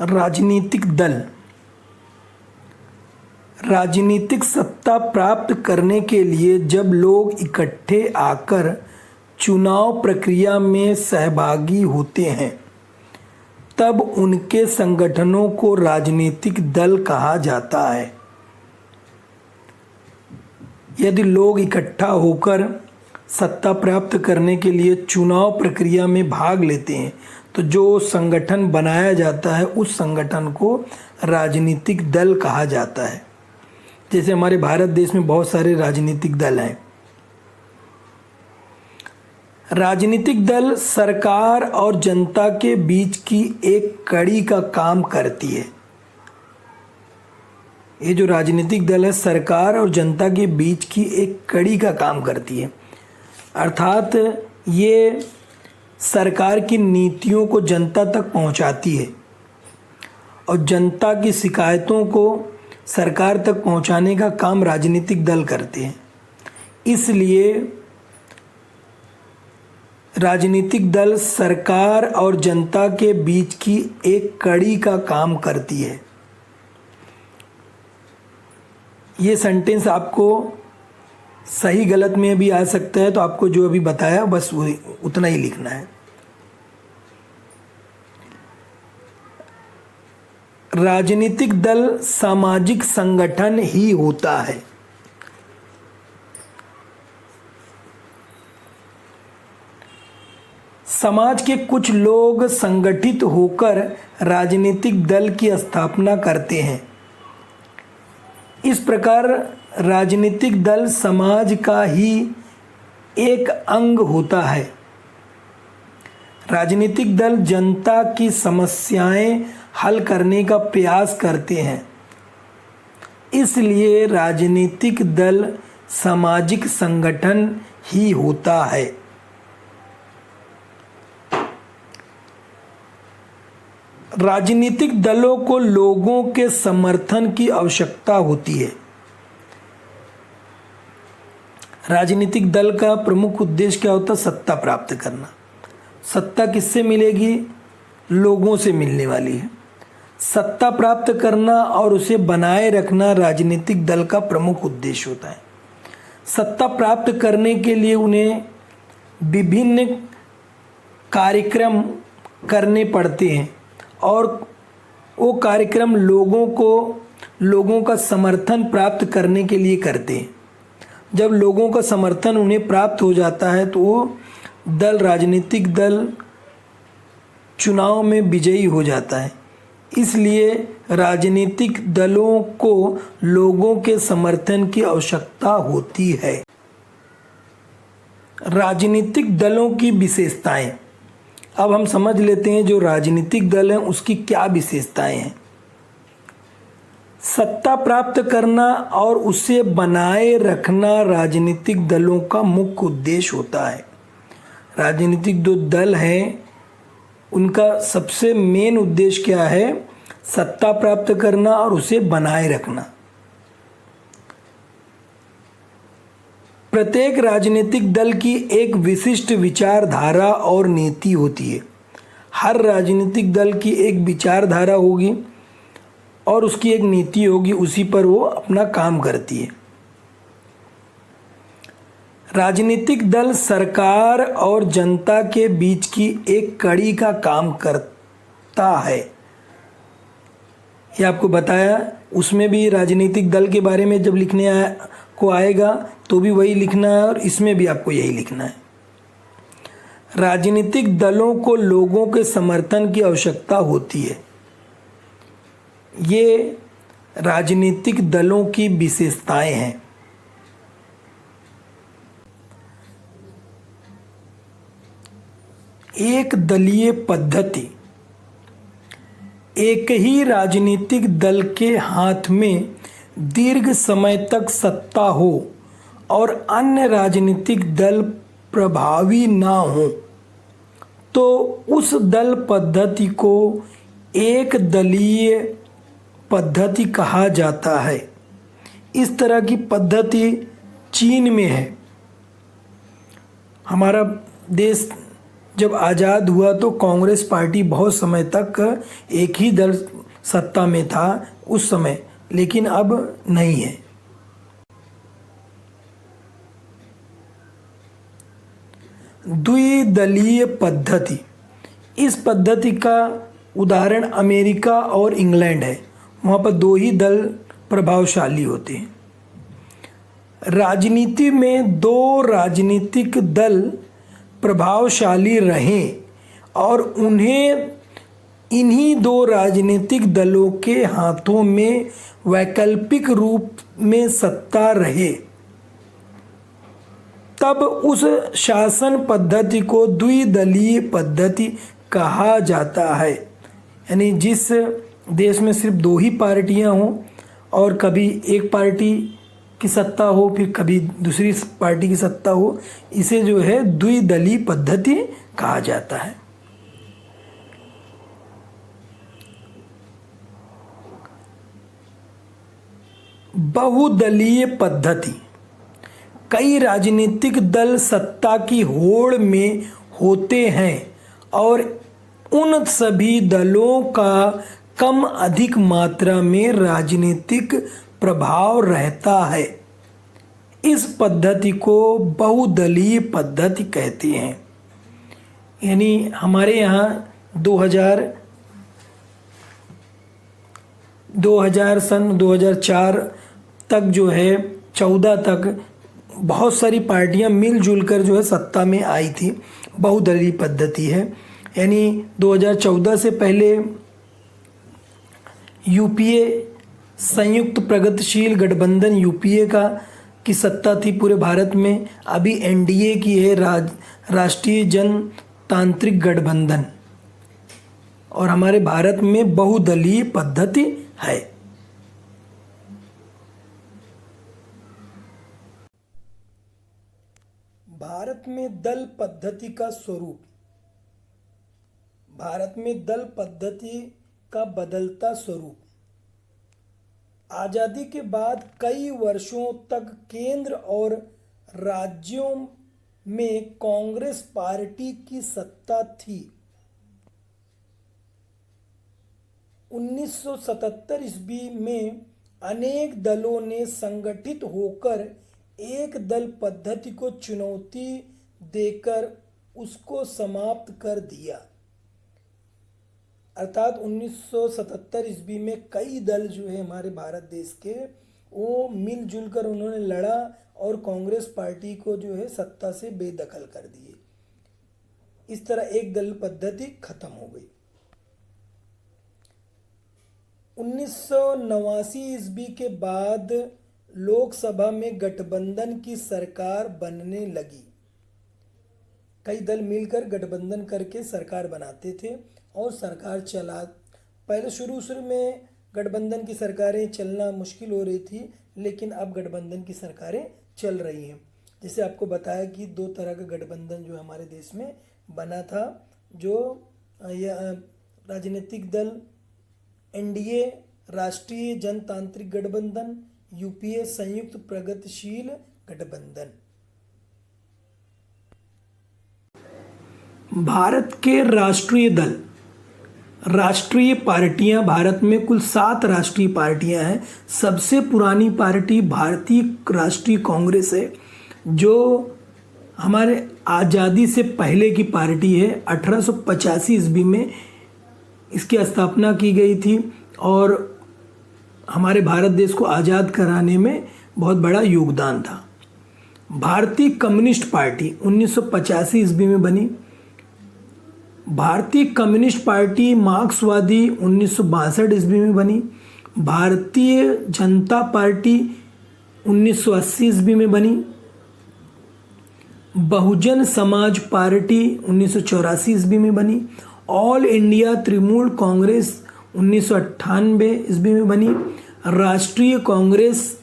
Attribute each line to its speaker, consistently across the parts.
Speaker 1: राजनीतिक दल राजनीतिक सत्ता प्राप्त करने के लिए जब लोग इकट्ठे आकर चुनाव प्रक्रिया में सहभागी होते हैं तब उनके संगठनों को राजनीतिक दल कहा जाता है। यदि लोग इकट्ठा होकर सत्ता प्राप्त करने के लिए चुनाव प्रक्रिया में भाग लेते हैं तो जो संगठन बनाया जाता है उस संगठन को राजनीतिक दल कहा जाता है। जैसे हमारे भारत देश में बहुत सारे राजनीतिक दल हैं। राजनीतिक दल सरकार और जनता के बीच की एक कड़ी का काम करती है। ये जो राजनीतिक दल है सरकार और जनता के बीच की एक कड़ी का काम करती है, अर्थात ये सरकार की नीतियों को जनता तक पहुंचाती है और जनता की शिकायतों को सरकार तक पहुंचाने का काम राजनीतिक दल करते हैं। इसलिए राजनीतिक दल सरकार और जनता के बीच की एक कड़ी का काम करती है। ये सेंटेंस आपको सही गलत में भी आ सकता है, तो आपको जो अभी बताया बस उतना ही लिखना है। राजनीतिक दल सामाजिक संगठन ही होता है। समाज के कुछ लोग संगठित होकर राजनीतिक दल की स्थापना करते हैं। इस प्रकार राजनीतिक दल समाज का ही एक अंग होता है। राजनीतिक दल जनता की समस्याएं हल करने का प्रयास करते हैं। इसलिए राजनीतिक दल सामाजिक संगठन ही होता है। राजनीतिक दलों को लोगों के समर्थन की आवश्यकता होती है। राजनीतिक दल का प्रमुख उद्देश्य क्या होता है? सत्ता प्राप्त करना। सत्ता किससे मिलेगी? लोगों से मिलने वाली है। सत्ता प्राप्त करना और उसे बनाए रखना राजनीतिक दल का प्रमुख उद्देश्य होता है। सत्ता प्राप्त करने के लिए उन्हें विभिन्न कार्यक्रम करने पड़ते हैं और वो कार्यक्रम लोगों का समर्थन प्राप्त करने के लिए करते हैं। जब लोगों का समर्थन उन्हें प्राप्त हो जाता है तो वो राजनीतिक दल चुनाव में विजयी हो जाता है। इसलिए राजनीतिक दलों को लोगों के समर्थन की आवश्यकता होती है। राजनीतिक दलों की विशेषताएं। अब हम समझ लेते हैं जो राजनीतिक दल हैं उसकी क्या विशेषताएं हैं। सत्ता प्राप्त करना और उसे बनाए रखना राजनीतिक दलों का मुख्य उद्देश्य होता है। राजनीतिक जो दल हैं उनका सबसे मेन उद्देश्य क्या है? सत्ता प्राप्त करना और उसे बनाए रखना। प्रत्येक राजनीतिक दल की एक विशिष्ट विचारधारा और नीति होती है। हर राजनीतिक दल की एक विचारधारा होगी और उसकी एक नीति होगी, उसी पर वो अपना काम करती है। राजनीतिक दल सरकार और जनता के बीच की एक कड़ी का काम करता है। ये आपको बताया। उसमें भी राजनीतिक दल के बारे में जब लिखने को आएगा तो भी वही लिखना है और इसमें भी आपको यही लिखना है। राजनीतिक दलों को लोगों के समर्थन की आवश्यकता होती है। ये राजनीतिक दलों की विशेषताएं हैं। एक दलीय पद्धति। एक ही राजनीतिक दल के हाथ में दीर्घ समय तक सत्ता हो और अन्य राजनीतिक दल प्रभावी ना हो तो उस दल पद्धति को एक दलीय पद्धति कहा जाता है। इस तरह की पद्धति चीन में है। हमारा देश जब आज़ाद हुआ तो कांग्रेस पार्टी बहुत समय तक एक ही दल सत्ता में था उस समय, लेकिन अब नहीं है। द्विदलीय पद्धति, इस पद्धति का उदाहरण अमेरिका और इंग्लैंड है। वहाँ पर दो ही दल प्रभावशाली होते हैं। राजनीति में दो राजनीतिक दल प्रभावशाली रहें और उन्हें इन्हीं दो राजनीतिक दलों के हाथों में वैकल्पिक रूप में सत्ता रहे, तब उस शासन पद्धति को द्विदलीय पद्धति कहा जाता है। यानी जिस देश में सिर्फ दो ही पार्टियां हों और कभी एक पार्टी की सत्ता हो फिर कभी दूसरी पार्टी की सत्ता हो, इसे जो है द्विदलीय पद्धति कहा जाता है। बहुदलीय पद्धति, कई राजनीतिक दल सत्ता की होड़ में होते हैं और उन सभी दलों का कम अधिक मात्रा में राजनीतिक प्रभाव रहता है। इस पद्धति को बहुदलीय पद्धति कहते हैं। यानी हमारे यहाँ 2004 तक जो है 14 तक बहुत सारी पार्टियां मिलजुल कर जो है सत्ता में आई थी। बहुदलीय पद्धति है। यानी 2014 से पहले यूपीए संयुक्त प्रगतिशील गठबंधन यूपीए की सत्ता थी पूरे भारत में। अभी एनडीए की है राष्ट्रीय जनतांत्रिक गठबंधन, और हमारे भारत में बहुदलीय पद्धति है। भारत में दल पद्धति का स्वरूप, भारत में दल पद्धति का बदलता स्वरूप। आज़ादी के बाद कई वर्षों तक केंद्र और राज्यों में कांग्रेस पार्टी की सत्ता थी। 1977 ईस्वी में अनेक दलों ने संगठित होकर एक दल पद्धति को चुनौती देकर उसको समाप्त कर दिया। अर्थात 1977 ईस्वी में कई दल जो है हमारे भारत देश के, वो मिलजुल कर उन्होंने लड़ा और कांग्रेस पार्टी को जो है सत्ता से बेदखल कर दिए। इस तरह एक दल पद्धति खत्म हो गई। 1989 ईस्वी के बाद लोकसभा में गठबंधन की सरकार बनने लगी। कई दल मिलकर गठबंधन करके सरकार बनाते थे और सरकार चला। पहले शुरू में गठबंधन की सरकारें चलना मुश्किल हो रही थी, लेकिन अब गठबंधन की सरकारें चल रही हैं। जैसे आपको बताया कि दो तरह का गठबंधन जो हमारे देश में बना था, जो राजनीतिक दल एनडीए राष्ट्रीय जनतांत्रिक गठबंधन, यूपीए संयुक्त प्रगतिशील गठबंधन। भारत के राष्ट्रीय दल, राष्ट्रीय पार्टियां, भारत में कुल 7 राष्ट्रीय पार्टियां हैं। सबसे पुरानी पार्टी भारतीय राष्ट्रीय कांग्रेस है, जो हमारे आज़ादी से पहले की पार्टी है। 1885 ईस्वी में इसकी स्थापना की गई थी और हमारे भारत देश को आज़ाद कराने में बहुत बड़ा योगदान था। भारतीय कम्युनिस्ट पार्टी 1985 ईस्वी में बनी। भारतीय कम्युनिस्ट पार्टी मार्क्सवादी 1962 ईस्वी में बनी। भारतीय जनता पार्टी 1980 ईस्वी में बनी। बहुजन समाज पार्टी 1984 ईस्वी में बनी। ऑल इंडिया तृणमूल कांग्रेस 1998 ईस्वी में बनी। राष्ट्रीय कांग्रेस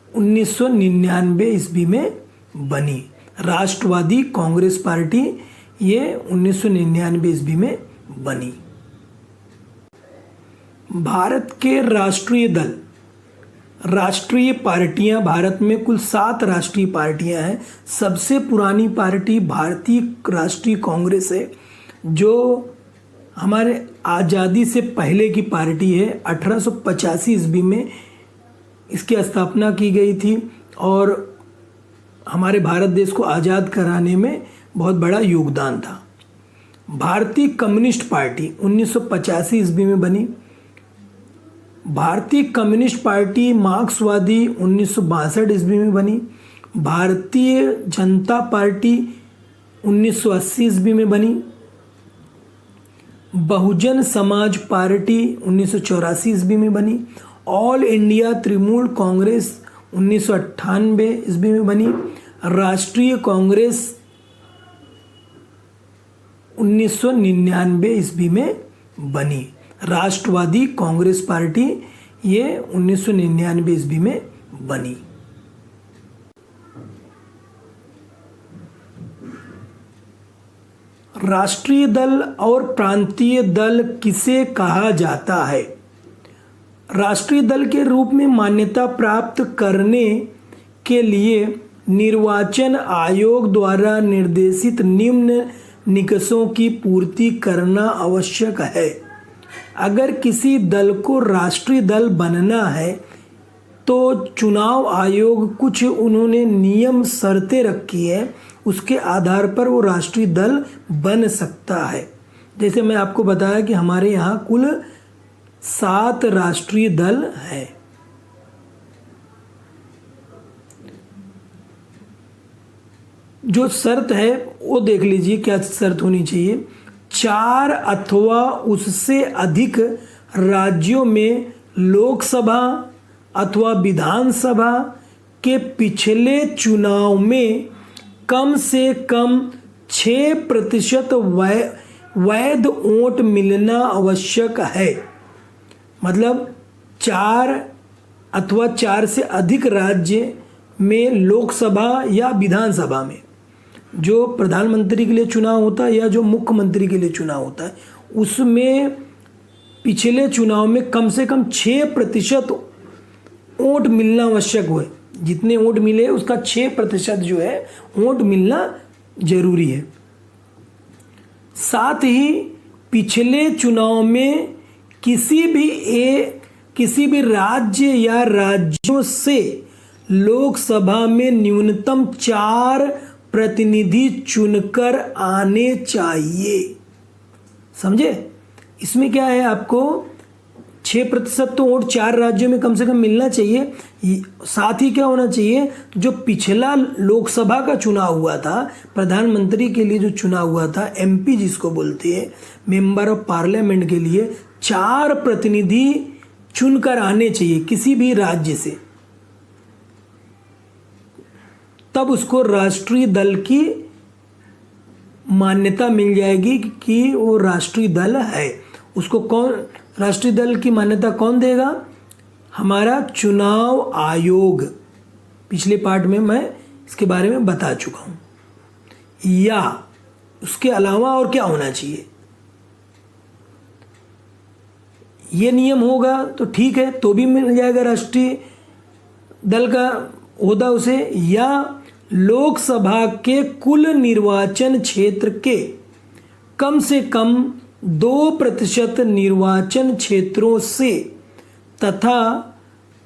Speaker 1: 1999 ईस्वी में बनी। राष्ट्रवादी कांग्रेस पार्टी ये 1999 ईस्वी में बनी। भारत के राष्ट्रीय दल, राष्ट्रीय पार्टियां भारत में कुल 7 राष्ट्रीय पार्टियां हैं। सबसे पुरानी पार्टी भारतीय राष्ट्रीय कांग्रेस है, जो हमारे आज़ादी से पहले की पार्टी है। 1885 ईस्वी में इसकी स्थापना की गई थी और हमारे भारत देश को आज़ाद कराने में बहुत बड़ा योगदान था। भारतीय कम्युनिस्ट पार्टी 1985 ईस्वी में बनी। भारतीय कम्युनिस्ट पार्टी मार्क्सवादी 1962 ईस्वी में बनी। भारतीय जनता पार्टी 1980 ईस्वी में बनी। बहुजन समाज पार्टी 1984 ईस्वी में बनी। ऑल इंडिया तृणमूल कांग्रेस 1998 ईस्वी में बनी। राष्ट्रीय कांग्रेस 1999 ईस्वी में बनी। राष्ट्रवादी कांग्रेस पार्टी ये 1999 ईस्वी में बनी। राष्ट्रीय दल और प्रांतीय दल किसे कहा जाता है? राष्ट्रीय दल के रूप में मान्यता प्राप्त करने के लिए निर्वाचन आयोग द्वारा निर्देशित निम्न निकषों की पूर्ति करना आवश्यक है। अगर किसी दल को राष्ट्रीय दल बनना है तो चुनाव आयोग कुछ उन्होंने नियम शर्तें रखी है, उसके आधार पर वो राष्ट्रीय दल बन सकता है। जैसे मैं आपको बताया कि हमारे यहाँ कुल 7 राष्ट्रीय दल हैं। जो शर्त है वो देख लीजिए क्या शर्त होनी चाहिए। 4 अथवा उससे अधिक राज्यों में लोकसभा अथवा विधानसभा के पिछले चुनाव में कम से कम 6% वैध वोट मिलना आवश्यक है। मतलब 4 अथवा 4 से अधिक राज्य में लोकसभा या विधानसभा में जो प्रधानमंत्री के लिए चुनाव होता है या जो मुख्यमंत्री के लिए चुनाव होता है, उसमें पिछले चुनाव में कम से कम 6% वोट मिलना आवश्यक हुए। जितने वोट मिले उसका 6% जो है वोट मिलना जरूरी है। साथ ही पिछले चुनाव में किसी भी राज्य या राज्यों से लोकसभा में न्यूनतम 4 प्रतिनिधि चुनकर आने चाहिए। समझे? इसमें क्या है, आपको 6% तो वोट 4 राज्यों में कम से कम मिलना चाहिए। साथ ही क्या होना चाहिए, जो पिछला लोकसभा का चुनाव हुआ था, प्रधानमंत्री के लिए जो चुनाव हुआ था, एमपी जिसको बोलते हैं, मेंबर ऑफ पार्लियामेंट के लिए 4 प्रतिनिधि चुनकर आने चाहिए किसी भी राज्य से, तब उसको राष्ट्रीय दल की मान्यता मिल जाएगी कि वो राष्ट्रीय दल है। उसको कौन, राष्ट्रीय दल की मान्यता कौन देगा? हमारा चुनाव आयोग। पिछले पार्ट में मैं इसके बारे में बता चुका हूँ। या उसके अलावा और क्या होना चाहिए? ये नियम होगा तो ठीक है, तो भी मिल जाएगा राष्ट्रीय दल का ओहदा उसे। या लोकसभा के कुल निर्वाचन क्षेत्र के कम से कम 2% निर्वाचन क्षेत्रों से तथा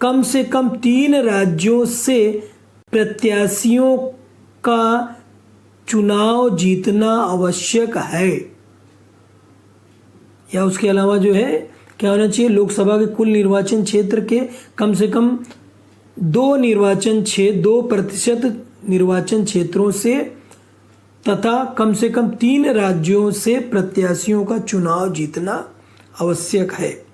Speaker 1: कम से कम 3 राज्यों से प्रत्याशियों का चुनाव जीतना आवश्यक है। या उसके अलावा जो है क्या होना चाहिए, लोकसभा के कुल निर्वाचन क्षेत्र के कम से कम 2% निर्वाचन क्षेत्रों से तथा कम से कम 3 राज्यों से प्रत्याशियों का चुनाव जीतना आवश्यक है।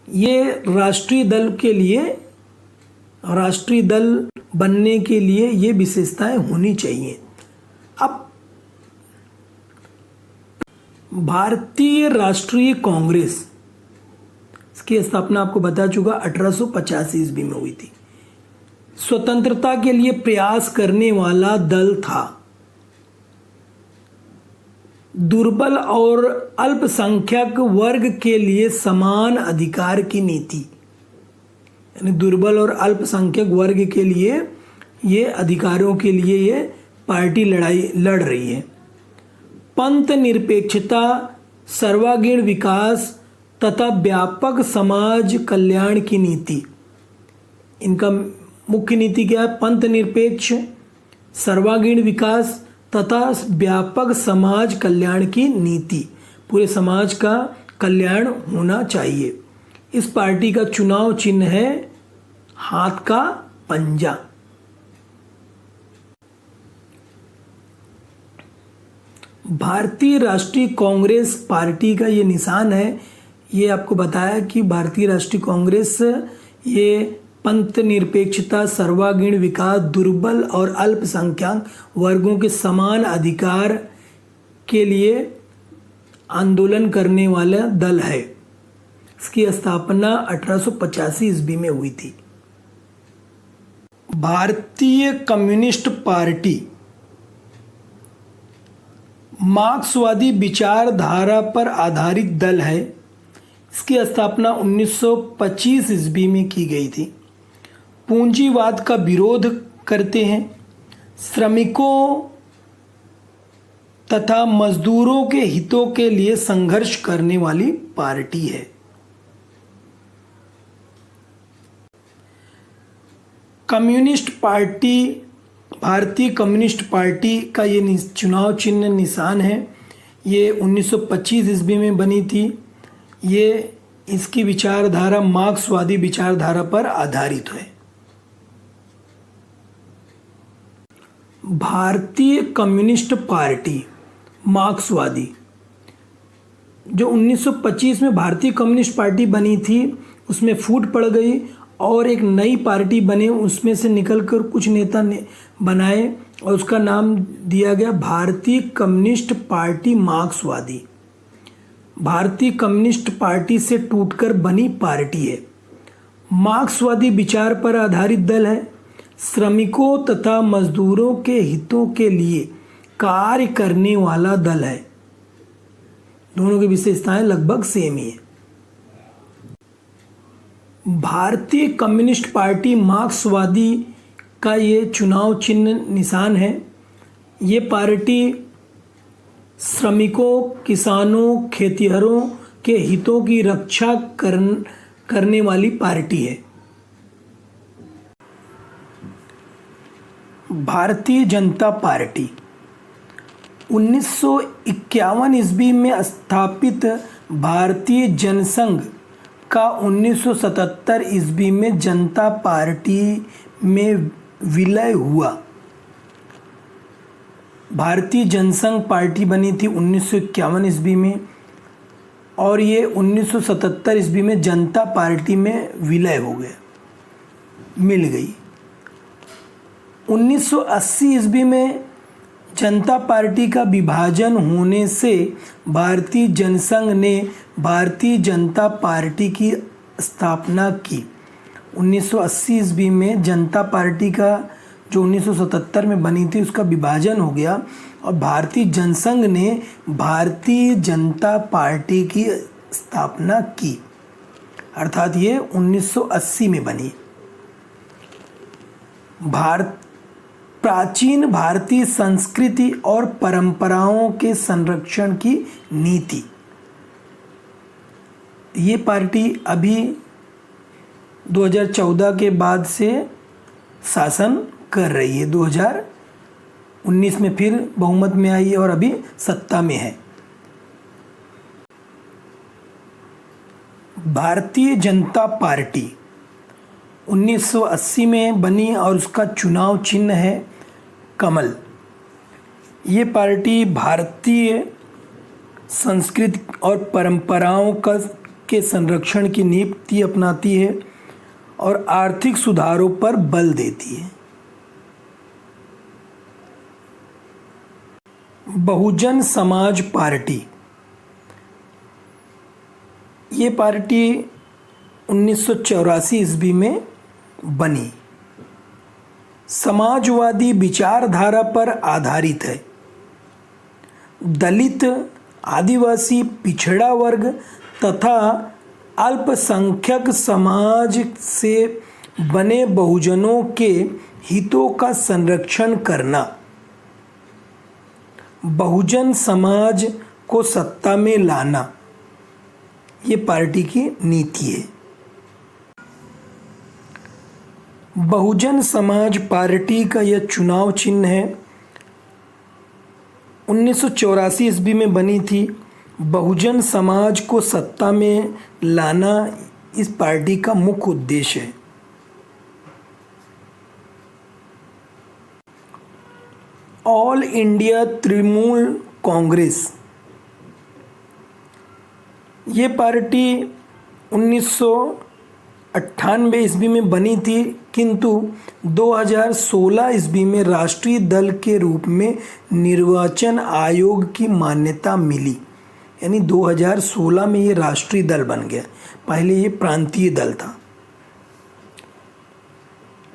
Speaker 1: ये राष्ट्रीय दल के लिए, राष्ट्रीय दल बनने के लिए ये विशेषताएं होनी चाहिए। अब भारतीय राष्ट्रीय कांग्रेस, इसकी स्थापना आपको बता चुका 1885 ईस्वी में हुई थी। स्वतंत्रता के लिए प्रयास करने वाला दल था। दुर्बल और अल्पसंख्यक वर्ग के लिए समान अधिकार की नीति, यानी दुर्बल और अल्पसंख्यक वर्ग के लिए ये अधिकारों के लिए ये पार्टी लड़ाई लड़ रही है। पंथ निरपेक्षता, सर्वांगीण विकास तथा व्यापक समाज कल्याण की नीति, इनका मुख्य नीति क्या है? पंथ निरपेक्ष, सर्वांगीण विकास तथा व्यापक समाज कल्याण की नीति, पूरे समाज का कल्याण होना चाहिए। इस पार्टी का चुनाव चिन्ह है हाथ का पंजा। भारतीय राष्ट्रीय कांग्रेस पार्टी का ये निशान है। ये आपको बताया कि भारतीय राष्ट्रीय कांग्रेस ये पंथ निरपेक्षता, सर्वांगीण विकास, दुर्बल और अल्पसंख्यक वर्गों के समान अधिकार के लिए आंदोलन करने वाला दल है। इसकी स्थापना 1885 ईस्वी में हुई थी। भारतीय कम्युनिस्ट पार्टी मार्क्सवादी विचारधारा पर आधारित दल है। इसकी स्थापना 1925 ईस्वी में की गई थी। पूंजीवाद का विरोध करते हैं। श्रमिकों तथा मजदूरों के हितों के लिए संघर्ष करने वाली पार्टी है। कम्युनिस्ट पार्टी, भारतीय कम्युनिस्ट पार्टी का ये चुनाव चिन्ह निशान है। ये 1925 ईस्वी में बनी थी। ये इसकी विचारधारा मार्क्सवादी विचारधारा पर आधारित है। भारतीय कम्युनिस्ट पार्टी मार्क्सवादी, जो 1925 में भारतीय कम्युनिस्ट पार्टी बनी थी, उसमें फूट पड़ गई और एक नई पार्टी बने। उसमें से निकलकर कुछ नेता ने बनाए और उसका नाम दिया गया भारतीय कम्युनिस्ट पार्टी मार्क्सवादी। भारतीय कम्युनिस्ट पार्टी से टूटकर बनी पार्टी है। मार्क्सवादी विचार पर आधारित दल है। श्रमिकों तथा मजदूरों के हितों के लिए कार्य करने वाला दल है। दोनों की विशेषताएं लगभग सेम ही है। भारतीय कम्युनिस्ट पार्टी मार्क्सवादी का ये चुनाव चिन्ह निशान है। ये पार्टी श्रमिकों, किसानों, खेतिहरों के हितों की रक्षा करने वाली पार्टी है। भारतीय जनता पार्टी 1951 ईस्वी में स्थापित भारतीय जनसंघ का 1977 ईस्वी में जनता पार्टी में विलय हुआ। भारतीय जनसंघ पार्टी बनी थी 1951 ईस्वी में और ये 1977 ईस्वी में जनता पार्टी में विलय हो गया, मिल गई। 1980 ईस्वी में जनता पार्टी का विभाजन होने से भारतीय जनसंघ ने भारतीय जनता पार्टी की स्थापना की। 1980 ईस्वी में जनता पार्टी का जो 1977 में बनी थी उसका विभाजन हो गया और भारतीय जनसंघ ने भारतीय जनता पार्टी की स्थापना की, अर्थात ये 1980 में बनी। प्राचीन भारतीय संस्कृति और परंपराओं के संरक्षण की नीति। ये पार्टी अभी 2014 के बाद से शासन कर रही है। 2019 में फिर बहुमत में आई है और अभी सत्ता में है। भारतीय जनता पार्टी 1980 में बनी और उसका चुनाव चिन्ह है कमल। ये पार्टी भारतीय संस्कृति और परंपराओं के संरक्षण की नीति अपनाती है और आर्थिक सुधारों पर बल देती है। बहुजन समाज पार्टी, ये पार्टी 1984 ईस्वी में बनी। समाजवादी विचारधारा पर आधारित है। दलित, आदिवासी, पिछड़ा वर्ग तथा अल्पसंख्यक समाज से बने बहुजनों के हितों का संरक्षण करना। बहुजन समाज को सत्ता में लाना, ये पार्टी की नीति है। बहुजन समाज पार्टी का यह चुनाव चिन्ह है। 1984 ईस्वी में बनी थी। बहुजन समाज को सत्ता में लाना इस पार्टी का मुख्य उद्देश्य है। ऑल इंडिया तृणमूल कांग्रेस, ये पार्टी 1998 ईस्वी में बनी थी, किंतु 2016 ईस्वी में राष्ट्रीय दल के रूप में निर्वाचन आयोग की मान्यता मिली। यानी 2016 में ये राष्ट्रीय दल बन गया, पहले ये प्रांतीय दल था।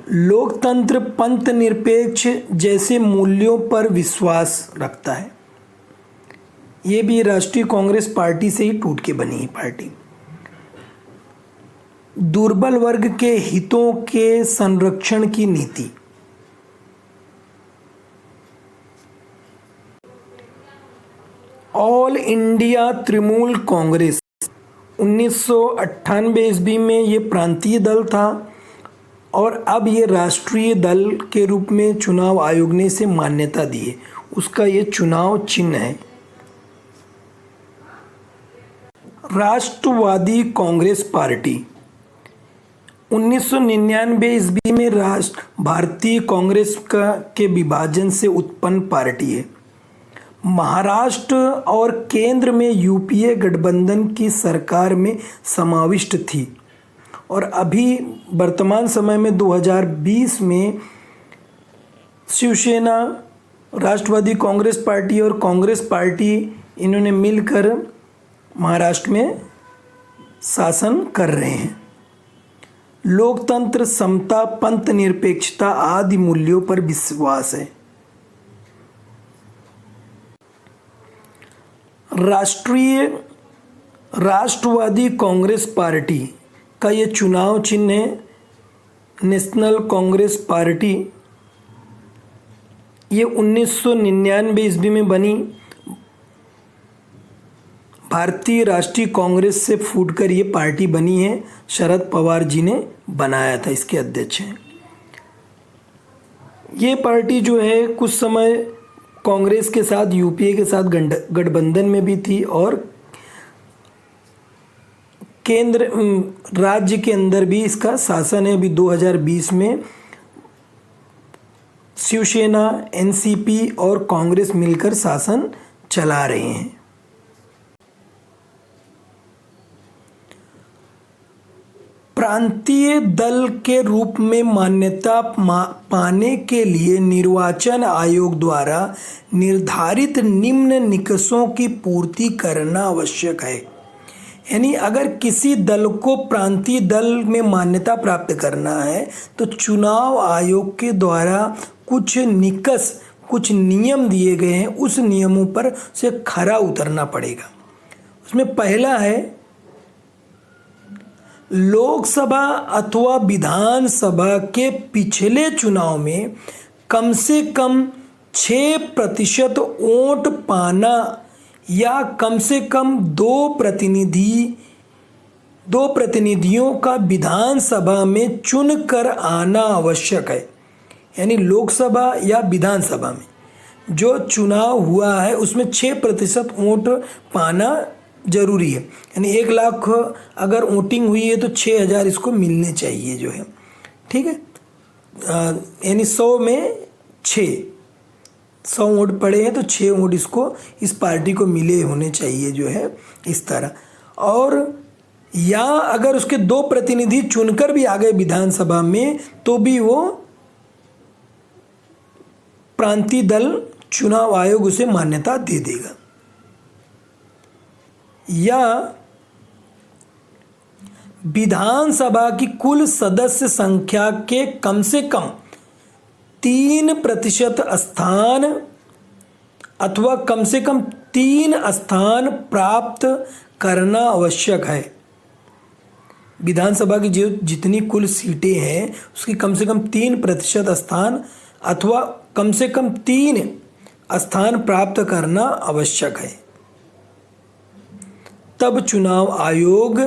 Speaker 1: लोकतंत्र, पंथ निरपेक्ष जैसे मूल्यों पर विश्वास रखता है। ये भी राष्ट्रीय कांग्रेस पार्टी से ही टूट के बनी है पार्टी। दुर्बल वर्ग के हितों के संरक्षण की नीति। ऑल इंडिया तृणमूल कांग्रेस 1998 ईस्वी में ये प्रांतीय दल था और अब ये राष्ट्रीय दल के रूप में चुनाव आयोग ने इसे मान्यता दी है। उसका ये चुनाव चिन्ह है। राष्ट्रवादी कांग्रेस पार्टी 1999 ईस्वी में भारतीय कांग्रेस के विभाजन से उत्पन्न पार्टी है। महाराष्ट्र और केंद्र में यूपीए गठबंधन की सरकार में समाविष्ट थी और अभी वर्तमान समय में 2020 में शिवसेना, राष्ट्रवादी कांग्रेस पार्टी और कांग्रेस पार्टी इन्होंने मिलकर महाराष्ट्र में शासन कर रहे हैं। लोकतंत्र, समता, पंथ निरपेक्षता आदि मूल्यों पर विश्वास है। राष्ट्रवादी कांग्रेस पार्टी का ये चुनाव चिन्ह है नेशनल कांग्रेस पार्टी। ये 1999 ईस्वी में बनी। भारतीय राष्ट्रीय कांग्रेस से फूटकर ये पार्टी बनी है। शरद पवार जी ने बनाया था, इसके अध्यक्ष हैं। ये पार्टी जो है कुछ समय कांग्रेस के साथ, यूपीए के साथ गठबंधन में भी थी और केंद्र राज्य के अंदर भी इसका शासन है। अभी 2020 में शिवसेना, एनसीपी और कांग्रेस मिलकर शासन चला रहे हैं। प्रांतीय दल के रूप में मान्यता पाने के लिए निर्वाचन आयोग द्वारा निर्धारित निम्न निकषों की पूर्ति करना आवश्यक है। यानी अगर किसी दल को प्रांतीय दल में मान्यता प्राप्त करना है तो चुनाव आयोग के द्वारा कुछ निकष, कुछ नियम दिए गए हैं। उस नियमों पर से खरा उतरना पड़ेगा। उसमें पहला है, लोकसभा अथवा विधानसभा के पिछले चुनाव में कम से कम 6% वोट पाना या कम से कम दो प्रतिनिधियों का विधानसभा में चुनकर आना आवश्यक है। यानी लोकसभा या विधानसभा में जो चुनाव हुआ है उसमें 6% वोट पाना जरूरी है। यानी 1 लाख अगर वोटिंग हुई है तो 6,000 इसको मिलने चाहिए जो है, ठीक है। यानी 100 में 100 वोट पड़े हैं तो 6 वोट इसको, इस पार्टी को मिले होने चाहिए जो है, इस तरह। और या अगर उसके 2 प्रतिनिधि चुनकर भी आ गए विधानसभा में तो भी वो प्रांतीय दल चुनाव आयोग उसे मान्यता दे देगा। या विधानसभा की कुल सदस्य संख्या के कम से कम 3% स्थान अथवा कम से कम 3 स्थान प्राप्त करना आवश्यक है। विधानसभा की जो जितनी कुल सीटें हैं उसकी कम से कम 3% स्थान अथवा कम से कम 3 स्थान प्राप्त करना आवश्यक है। तब चुनाव आयोग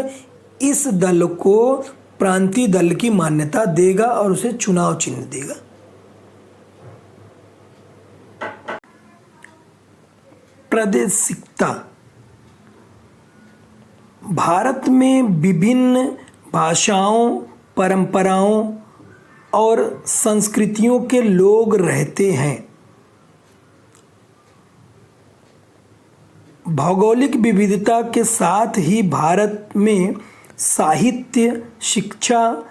Speaker 1: इस दल को प्रांतीय दल की मान्यता देगा और उसे चुनाव चिन्ह देगा। प्रादेशिकता। भारत में विभिन्न भाषाओं, परंपराओं और संस्कृतियों के लोग रहते हैं। भौगोलिक विविधता के साथ ही भारत में साहित्य, शिक्षा,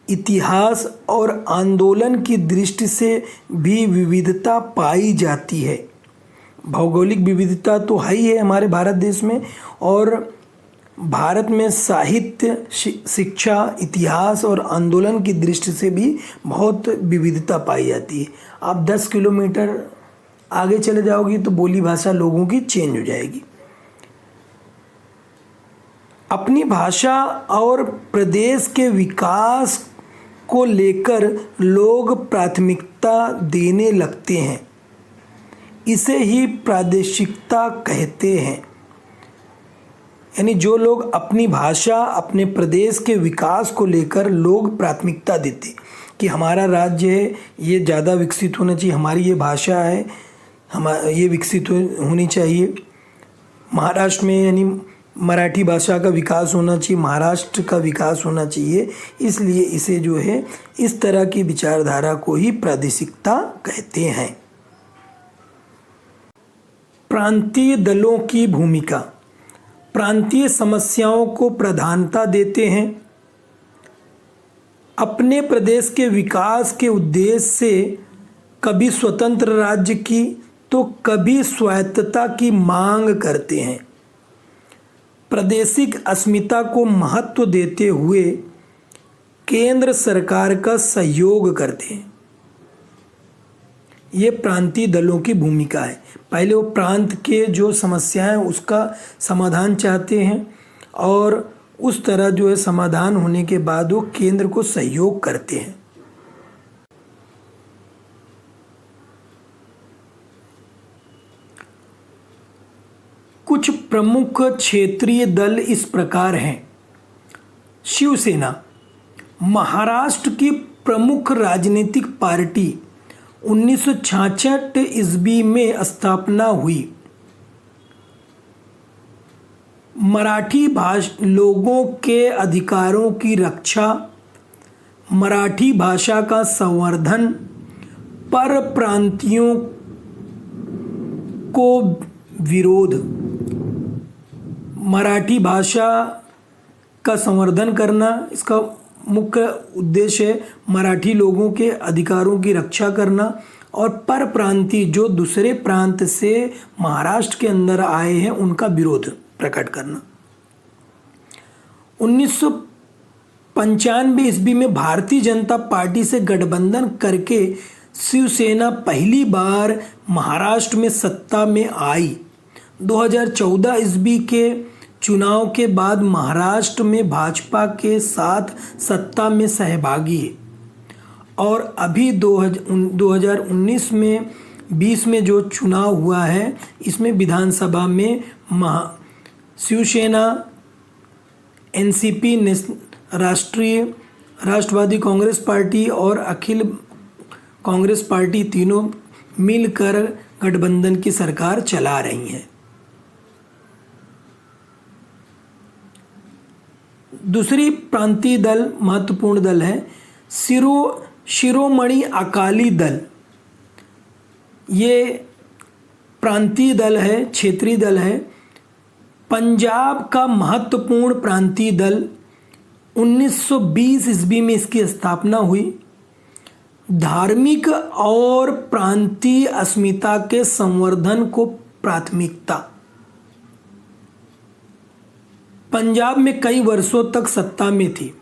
Speaker 1: इतिहास और आंदोलन की दृष्टि से भी विविधता पाई जाती है। भौगोलिक विविधता तो है ही है हमारे भारत देश में, और भारत में साहित्य, शिक्षा, इतिहास और आंदोलन की दृष्टि से भी बहुत विविधता पाई जाती है। आप 10 किलोमीटर आगे चले जाओगी तो बोली भाषा लोगों की चेंज हो जाएगी। अपनी भाषा और प्रदेश के विकास को लेकर लोग प्राथमिकता देने लगते हैं। इसे ही प्रादेशिकता कहते हैं। यानी जो लोग अपनी भाषा, अपने प्रदेश के विकास को लेकर लोग प्राथमिकता देते कि हमारा राज्य है ये ज़्यादा विकसित होना चाहिए, हमारी ये भाषा है ये विकसित होनी चाहिए। महाराष्ट्र में यानी मराठी भाषा का विकास होना चाहिए, महाराष्ट्र का विकास होना चाहिए, इसलिए इसे जो है इस तरह की विचारधारा को ही प्रादेशिकता कहते हैं। प्रांतीय दलों की भूमिका। प्रांतीय समस्याओं को प्राधान्यता देते हैं। अपने प्रदेश के विकास के उद्देश्य से कभी स्वतंत्र राज्य की तो कभी स्वायत्तता की मांग करते हैं। प्रादेशिक अस्मिता को महत्व देते हुए केंद्र सरकार का सहयोग करते हैं। ये प्रांतीय दलों की भूमिका है। पहले वो प्रांत के जो समस्याएं उसका समाधान चाहते हैं और उस तरह जो है समाधान होने के बाद वो केंद्र को सहयोग करते हैं। कुछ प्रमुख क्षेत्रीय दल इस प्रकार हैं। शिवसेना महाराष्ट्र की प्रमुख राजनीतिक पार्टी 1966 ईस्वी में स्थापना हुई। मराठी लोगों के अधिकारों की रक्षा, मराठी भाषा का संवर्धन, पर प्रांतियों को विरोध। मराठी भाषा का संवर्धन करना इसका मुख्य उद्देश्य है। मराठी लोगों के अधिकारों की रक्षा करना और पर प्रांतीय जो दूसरे प्रांत से महाराष्ट्र के अंदर आए हैं उनका विरोध प्रकट करना। 1995 ईस्वी में भारतीय जनता पार्टी से गठबंधन करके शिवसेना पहली बार महाराष्ट्र में सत्ता में आई। 2014 ईस्वी के चुनाव के बाद महाराष्ट्र में भाजपा के साथ सत्ता में सहभागी है और अभी 2019 में 20 में जो चुनाव हुआ है इसमें विधानसभा में शिवसेना, एनसीपी राष्ट्रवादी कांग्रेस पार्टी और अखिल कांग्रेस पार्टी तीनों मिलकर गठबंधन की सरकार चला रही हैं। दूसरी प्रांतीय दल महत्वपूर्ण दल है शिरोमणि अकाली दल। ये प्रांतीय दल है, क्षेत्रीय दल है। पंजाब का महत्वपूर्ण प्रांतीय दल 1920 ईस्वी में इसकी स्थापना हुई। धार्मिक और प्रांतीय अस्मिता के संवर्धन को प्राथमिकता। पंजाब में कई वर्षों तक सत्ता में थी।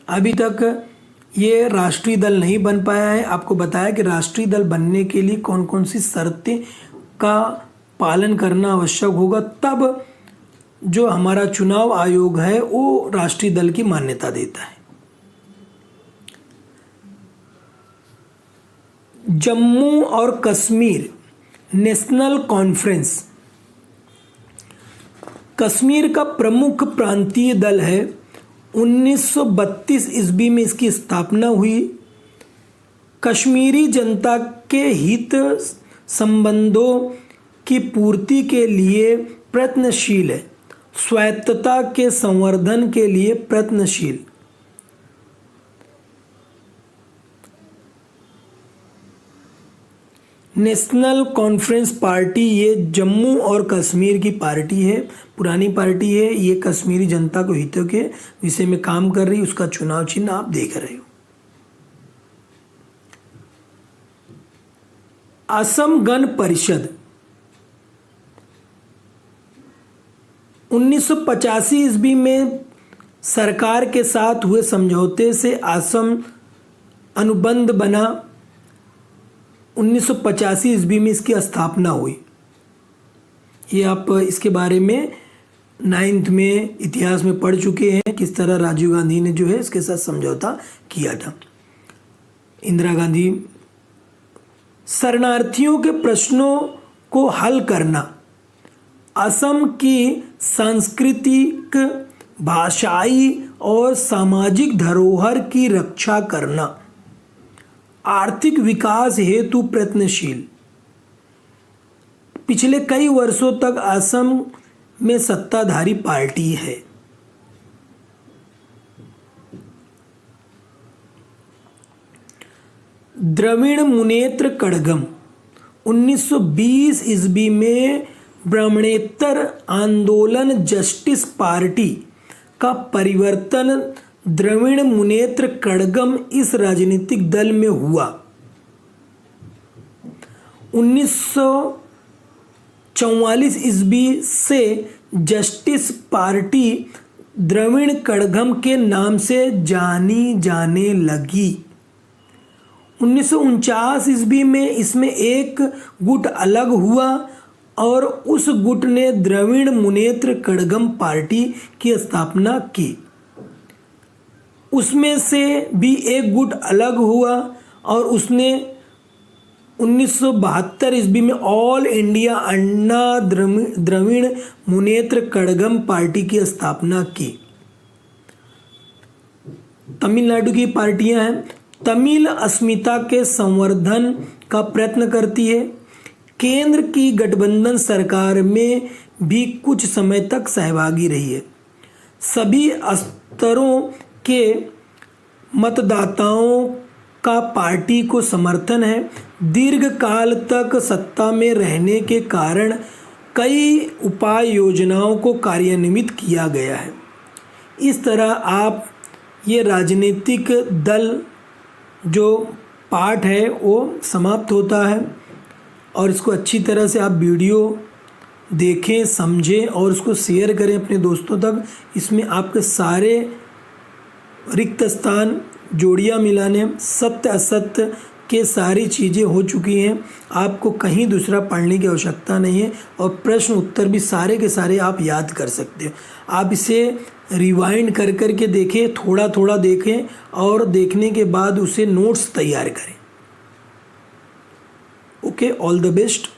Speaker 1: अभी तक ये राष्ट्रीय दल नहीं बन पाया है। आपको बताया कि राष्ट्रीय दल बनने के लिए कौन कौन सी शर्तें का पालन करना आवश्यक होगा, तब जो हमारा चुनाव आयोग है वो राष्ट्रीय दल की मान्यता देता है। जम्मू और कश्मीर नेशनल कॉन्फ्रेंस कश्मीर का प्रमुख प्रांतीय दल है। 1932 ईस्वी में इसकी स्थापना हुई। कश्मीरी जनता के हित संबंधों की पूर्ति के लिए प्रयत्नशील है, स्वायत्तता के संवर्धन के लिए प्रयत्नशील। नेशनल कॉन्फ्रेंस पार्टी ये जम्मू और कश्मीर की पार्टी है, पुरानी पार्टी है। ये कश्मीरी जनता को हितों के विषय में काम कर रही है। उसका चुनाव चिन्ह आप देख रहे हो। असम गण परिषद 1985 ईस्वी में सरकार के साथ हुए समझौते से असम अनुबंध बना। 1985 ईस्वी में इसकी स्थापना हुई। ये आप इसके बारे में 9th में इतिहास में पढ़ चुके हैं, किस तरह राजीव गांधी ने जो है इसके साथ समझौता किया था। इंदिरा गांधी। शरणार्थियों के प्रश्नों को हल करना, असम की सांस्कृतिक, भाषाई और सामाजिक धरोहर की रक्षा करना, आर्थिक विकास हेतु प्रयत्नशील। पिछले कई वर्षों तक असम में सत्ताधारी पार्टी है। द्रविड़ मुनेत्र कड़गम 1920 ईस्वी में ब्राह्मणेतर आंदोलन जस्टिस पार्टी का परिवर्तन द्रविड़ मुनेत्र कड़गम इस राजनीतिक दल में हुआ। 1944 ईस्वी से जस्टिस पार्टी द्रविड़ कड़गम के नाम से जानी जाने लगी। 1949 ईस्वी में इसमें एक गुट अलग हुआ और उस गुट ने द्रविड़ मुनेत्र कड़गम पार्टी की स्थापना की। उसमें से भी एक गुट अलग हुआ और उसने 1972 ईस्वी में ऑल इंडिया अन्ना द्रविड़ मुनेत्र कड़गम पार्टी की स्थापना की। तमिलनाडु की पार्टियां हैं। तमिल अस्मिता के संवर्धन का प्रयत्न करती है। केंद्र की गठबंधन सरकार में भी कुछ समय तक सहभागी रही है। सभी स्तरों के मतदाताओं का पार्टी को समर्थन है। दीर्घ काल तक सत्ता में रहने के कारण कई उपाय योजनाओं को कार्यान्वित किया गया है। इस तरह आप ये राजनीतिक दल जो पार्ट है वो समाप्त होता है और इसको अच्छी तरह से आप वीडियो देखें, समझें और उसको शेयर करें अपने दोस्तों तक। इसमें आपके सारे रिक्त स्थान, जोड़ियाँ मिलाने, सत्य असत्य के सारी चीज़ें हो चुकी हैं। आपको कहीं दूसरा पढ़ने की आवश्यकता नहीं है और प्रश्न उत्तर भी सारे के सारे आप याद कर सकते हो। आप इसे रिवाइंड कर कर के देखें, थोड़ा थोड़ा देखें और देखने के बाद उसे नोट्स तैयार करें। Okay, all the best.